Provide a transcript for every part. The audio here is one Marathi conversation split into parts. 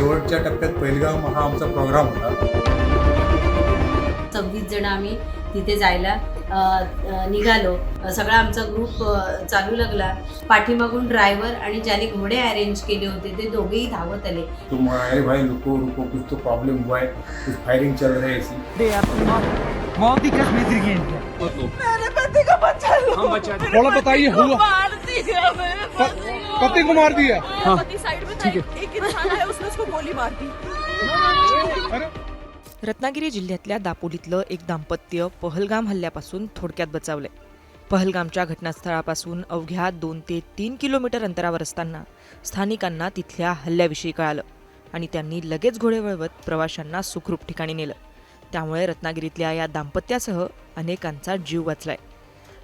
शेवटच्या टप्प्यात पहिलगाम हा आमचा प्रोग्राम होता. 26 जण आम्ही तिथे जायला निघालो. सगळा आमचा ग्रुप चालू लागला. पाठीमागून ड्रायव्हर आणि ज्याने घोडे अरेंज केले होते ते दोघेही धावत आले. तुम अरे भाई रुको रुको, कुछ तो प्रॉब्लम हुआ है, कुछ फायरिंग चल रही है ऐसी. मौत ही कसम गिर गई इनके। मेरे पति को बचा लो। हम बचा दें। थोड़ा बताइए हुआ मार दिया मेरे पति को मार दिया। मेरा पति साइड में था, एक इंसान है उसने उसको गोली मार दी। रत्नागिरी जिल्ह्यातल्या दापोलीतलं एक दाम्पत्य पहलगाम हल्ल्यापासून थोडक्यात बचावलंय. पहलगामच्या घटनास्थळापासून अवघ्या 2 ते 3 किलोमीटर अंतरावर असताना स्थानिकांना तिथल्या हल्ल्याविषयी कळालं आणि त्यांनी लगेच घोडे वळवत प्रवाशांना सुखरूप ठिकाणी नेलं. त्यामुळे रत्नागिरीतल्या या दाम्पत्यासह अनेकांचा जीव वाचलाय.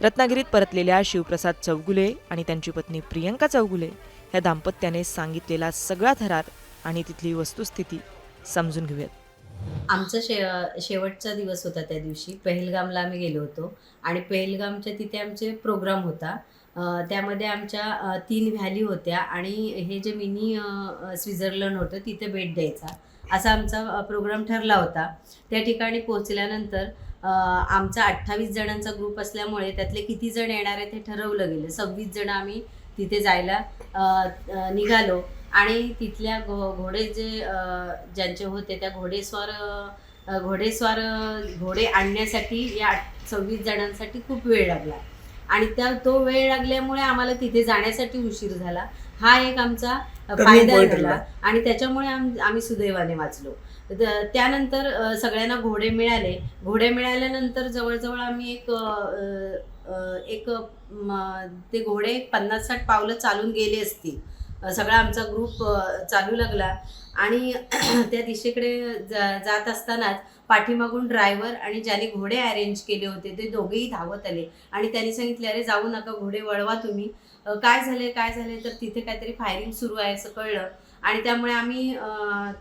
रत्नागिरीत परतलेल्या शिवप्रसाद चौगुले आणि त्यांची पत्नी प्रियंका चौगुले या दाम्पत्याने सांगितलेला सगळा थरार आणि तिथली वस्तुस्थिती समजून घेऊयात. आमचा शेवटचा दिवस होता. त्या दिवशी पहलगामला आम्ही गेलो होतो आणि पहलगामच्या तिथे आमचे प्रोग्राम होता. त्यामध्ये आमच्या 3 व्हॅली होत्या आणि हे जे मिनी स्वित्झर्लंड होतं तिथे भेट द्यायचा असा आमचा प्रोग्राम ठरला होता. त्या ठिकाणी पोहोचल्यानंतर आमचा 28 जणांचा ग्रुप असल्यामुळे त्यातले किती जण येणार आहे ते ठरवलं गेलं. 26 जण आम्ही तिथे जायला निघालो आणि तिथल्या घोडे ज्यांचे होते त्या घोडे आणण्यासाठी या 26 जणांसाठी खूप वेळ लागला आणि तो वेळ लागल्यामुळे आम्हाला तिथे जाण्यासाठी उशीर झाला. हा एक आमचा फायदा झाला आणि त्याच्यामुळे आम्ही सुदैवाने वाचलो. त्यानंतर सगळ्यांना घोडे मिळाले. घोडे मिळाल्यानंतर जवळजवळ आम्ही ते घोडे 50-60 पावलं चालून गेले असतील. सगळा आमचा ग्रुप चालू लागला आणि त्या दिशेकडे जात असतानाच पाठीमागून ड्रायव्हर आणि ज्याने घोडे अरेंज केले होते ते दोघेही धावत आले आणि त्यांनी सांगितले, अरे जाऊ नका, घोडे वळवा तुम्ही. काय झाले तर तिथे काहीतरी फायरिंग सुरू आहे असं कळलं आणि त्यामुळे आम्ही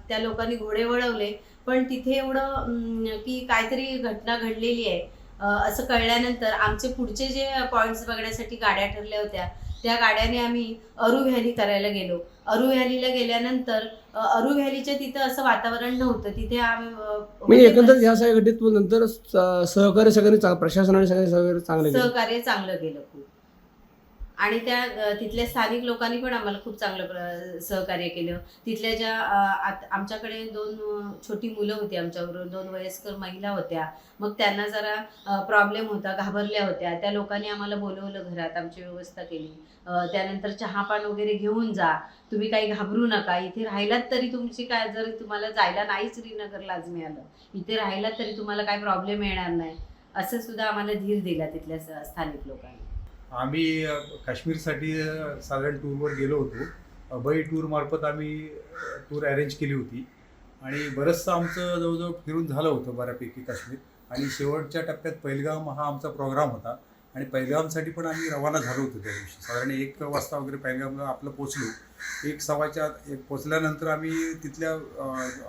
त्या लोकांनी घोडे वळवले. पण तिथे एवढं की काहीतरी घटना घडलेली आहे असं कळल्यानंतर आमचे पुढचे जे पॉईंट्स बघण्यासाठी गाड्या ठरल्या होत्या त्या गाड्याने आम्ही अरू व्हॅली करायला गेलो. अरू व्हॅलीला गेल्यानंतर अरू व्हॅलीच्या तिथं असं वातावरण नव्हतं. तिथे म्हणजे एकंदरीत ह्या सगळ्या घटनेत नंतर सहकार्य सगळ्यांनी प्रशासनाने सगळे सहकार्य चांगलं केलं खूप आणि त्या तिथल्या स्थानिक लोकांनी पण आम्हाला खूप चांगलं सहकार्य केलं. तिथल्या ज्या आमच्याकडे 2 छोटी मुलं होती, आमच्याबरोबर 2 वयस्कर महिला होत्या. मग त्यांना जरा प्रॉब्लेम होता, घाबरल्या होत्या. त्या लोकांनी आम्हाला बोलवलं घरात, आमची व्यवस्था केली. त्यानंतर चहापान वगैरे घेऊन जा, तुम्ही काही घाबरू नका, इथे राहिलात तरी तुमची काय, जर तुम्हाला जायला नाही श्रीनगरला आज मिळालं, इथे राहिलात तरी तुम्हाला काय प्रॉब्लेम येणार नाही असं सुद्धा आम्हाला धीर दिला तिथल्या स्थानिक लोकांनी. आम्ही काश्मीरसाठी साधारण टूरवर गेलो होतो. अभय टूरमार्फत आम्ही टूर अरेंज केली होती आणि बरंचसं आमचं जवळजवळ फिरून झालं होतं बऱ्यापैकी काश्मीर. आणि शेवटच्या टप्प्यात पहिलगाम हा आमचा प्रोग्राम होता आणि पहिलगामसाठी पण आम्ही रवाना झालो होतो. त्या दिवशी साधारण 1 वाजता वगैरे पहिलगामला आपलं पोचलो. 1:15 पोचल्यानंतर आम्ही तिथल्या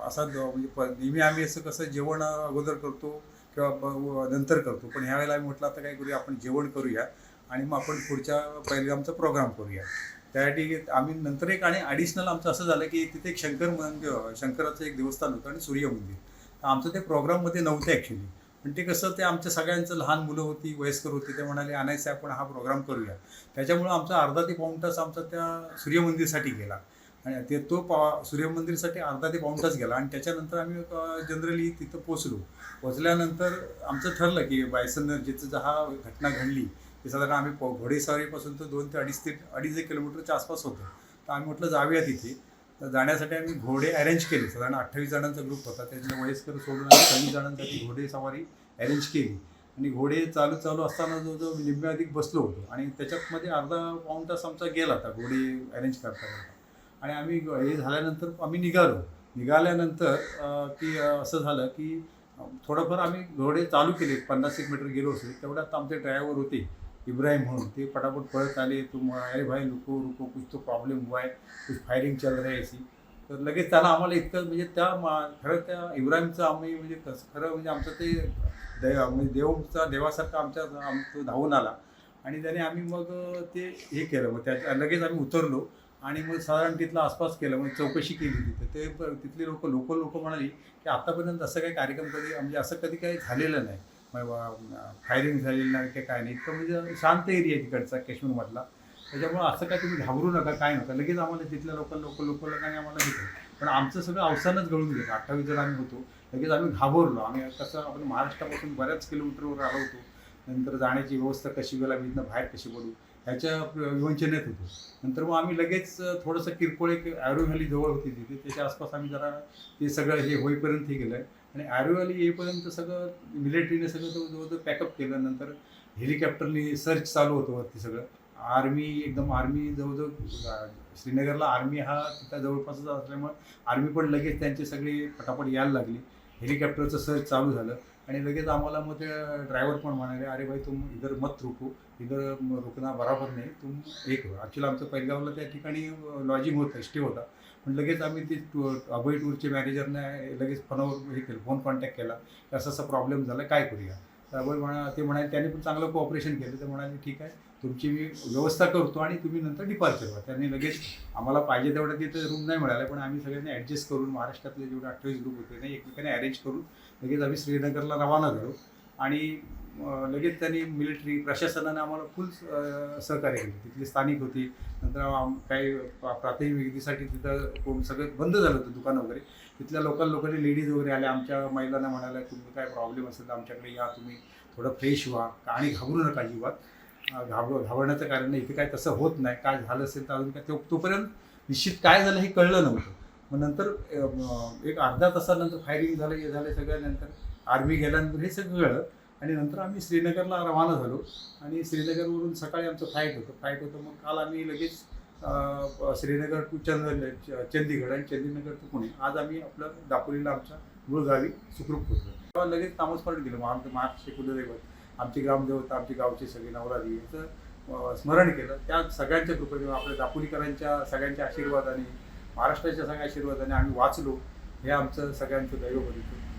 असा म्हणजे नेहमी आम्ही असं कसं जेवण अगोदर करतो किंवा नंतर करतो, पण ह्यावेळेला आम्ही म्हटलं आता काय करूया, आपण जेवण करूया आणि मग आपण पुढच्या पहिलगामचा प्रोग्राम करूया. त्यासाठी आम्ही नंतर एक आणि ॲडिशनल आमचं असं झालं की तिथे एक शंकराचं एक देवस्थान होतं आणि सूर्य मंदिर. तर आमचं ते प्रोग्राममध्ये नव्हतं ॲक्च्युली, पण ते कसं ते आमच्या सगळ्यांचं लहान मुलं होती, वयस्कर होते, ते म्हणाले आणायचं आपण हा प्रोग्राम करूया. त्याच्यामुळं आमचा अर्धा ते पाऊण तास आमचा त्या सूर्यमंदिरसाठी गेला आणि सूर्यमंदिरसाठी अर्धा ते पाऊण तास गेला आणि त्याच्यानंतर आम्ही जनरली तिथं पोचल्यानंतर आमचं ठरलं की बायसन जिथं हा घटना घडली ते साधारण आम्ही घोडेस्वारीपासून तर 2 ते 2.5 किलोमीटरच्या आसपास होतं. तर आम्ही म्हटलं जाऊया तिथे. तर जाण्यासाठी आम्ही घोडे अरेंज केले. साधारण 28 जणांचा ग्रुप होता, त्यातल्या वयस्कर सोडून आम्ही 26 जणांसाठी घोडेसवारी अरेंज केली आणि घोडे चालू असताना जो निम्म्याधिक बसलो होतो आणि त्याच्यामध्ये अर्धा पाऊण तास आमचा गेला होता घोडे अरेंज करता आणि आम्ही हे झाल्यानंतर आम्ही निघाल्यानंतर की असं झालं की थोडंफार आम्ही घोडे चालू केले. 50-1 मीटर गेलो असेल तेवढ्यात आमचे ड्रायव्हर होते इब्राहिम म्हणून, ते पटापट पळत आले. अरे भाई रुको रुको, कुछ तो प्रॉब्लेम हुआ है, कुछ फायरिंग चल रही है ऐसी. तर लगेच त्याला आम्हाला इतकं म्हणजे खरं त्या इब्राहिमचं आम्ही म्हणजे खरं म्हणजे आमचं ते म्हणजे देवासारखं आमचं धावून आला आणि त्याने आम्ही मग ते हे केलं. मग लगेच आम्ही उतरलो आणि मग साधारण तिथला आसपास केलं, मग चौकशी केली तिथे. तिथली लोक म्हणाली की आत्तापर्यंत असं काही कार्यक्रम कधी म्हणजे असं कधी काही झालेलं नाही, फायरिंग झालेलं नाही की काय नाही. इतकं म्हणजे शांत एरिया आहे तिकडचा काश्मीरमधला. त्याच्यामुळे असं काय तुम्ही घाबरू नका, काय नका. लगेच आम्हाला तिथल्या लोकांनी आम्हाला हे केलं. पण आमचं सगळं अवसानच गळून गेलं. 28 जण आम्ही होतो. लगेच आम्ही घाबरलो. आम्ही कसं आपण महाराष्ट्रापासून बऱ्याच किलोमीटरवर आलो होतो. नंतर जाण्याची व्यवस्था कशी गेला, इथनं बाहेर कशी पडू ह्याच्या विवंचनेत होतो. नंतर मग आम्ही लगेच थोडंसं किरकोळ एक ॲरो व्हॅली जवळ होती तिथे, त्याच्या आसपास आम्ही जरा ते सगळं हे होईपर्यंत हे केलं. आणि ॲरो व्हॅली येईपर्यंत सगळं मिलिटरीने सगळं जवळजवळ पॅकअप केलं. नंतर हेलिकॉप्टरनी सर्च चालू होतं वरती सगळं. आर्मी जवळजवळ श्रीनगरला आर्मी हा तिथं जवळपासच असल्यामुळे आर्मी पण लगेच त्यांची सगळी पटापट यायला लागली. हेलिकॉप्टरचं सर्च चालू झालं आणि लगेच आम्हाला मग ते ड्रायव्हर पण म्हणाले, अरे भाई तुम इधर मत रुको, इधर रुकना बराबर नाही, तुम हे करू. ॲक्च्युली आमचं पहिलगावला त्या ठिकाणी लॉजिंग होतं, स्टे होता. पण लगेच आम्ही ते अभय टूरचे मॅनेजरने लगेच फोनवर हे केलं, फोन कॉन्टॅक्ट केला की असा प्रॉब्लेम झाला, काय करूया. तर अभय ते म्हणाले, त्यांनी पण चांगलं कोऑपरेशन केलं. ते म्हणाले ठीक आहे, तुमची मी व्यवस्था करतो आणि तुम्ही नंतर डिपार्चर व्हा. त्यांनी लगेच आम्हाला पाहिजे तेवढं तिथं रूम नाही मिळाले, पण आम्ही सगळ्यांनी ॲडजस्ट करून महाराष्ट्रातले जेवढे 28 ग्रुप होते ना एकमेकांनी अरेंज करून लगेच आम्ही श्रीनगरला रवाना झालो. आणि लगेच त्यांनी मिलिटरी प्रशासनाने आम्हाला फुल सहकार्य केलं. तिथली स्थानिक होती. नंतर काही प्राथमिक विधीसाठी तिथं सगळं बंद झालं होतं, दुकानं वगैरे. तिथल्या लोकांनी लेडीज वगैरे आल्या. आमच्या महिलांना म्हणाल्या, तुम्ही काय प्रॉब्लेम असेल तर आमच्याकडे या, तुम्ही थोडं फ्रेश व्हा आणि घाबरू नका अजिबात. घाबरण्याचं कारण नाही, इथे काय तसं होत नाही. काय झालं असेल तर अजून काय तोपर्यंत निश्चित काय झालं हे कळलं नव्हतं. मग नंतर एक अर्धा तासानंतर फायरिंग झालं, हे झालं सगळं. नंतर आर्मी गेल्यानंतर हे सगळं कळलं आणि नंतर आम्ही श्रीनगरला रवाना झालो. आणि श्रीनगरवरून सकाळी आमचं फ्लाईट होतं. मग काल आम्ही लगेच श्रीनगर टू चंदीगड आणि चंदीनगर टू पुणे. आज आम्ही आपलं दापोलीला आमच्या मूळ गावी सुखरूप पोहोचलो. तेव्हा लगेच नामस्मरण केलं. मग आमचं महाराष्ट्र कुलदैवत, आमची ग्रामदेवता, आमची गावची सगळी नवरारी याचं स्मरण केलं. त्या सगळ्यांच्या कृपेने, आपल्या दापोलीकरांच्या सगळ्यांच्या आशीर्वादाने, महाराष्ट्राच्या सगळ्या आशीर्वादाने आम्ही वाचलो. हे आमचं सगळ्यांचं दैव बघितलं.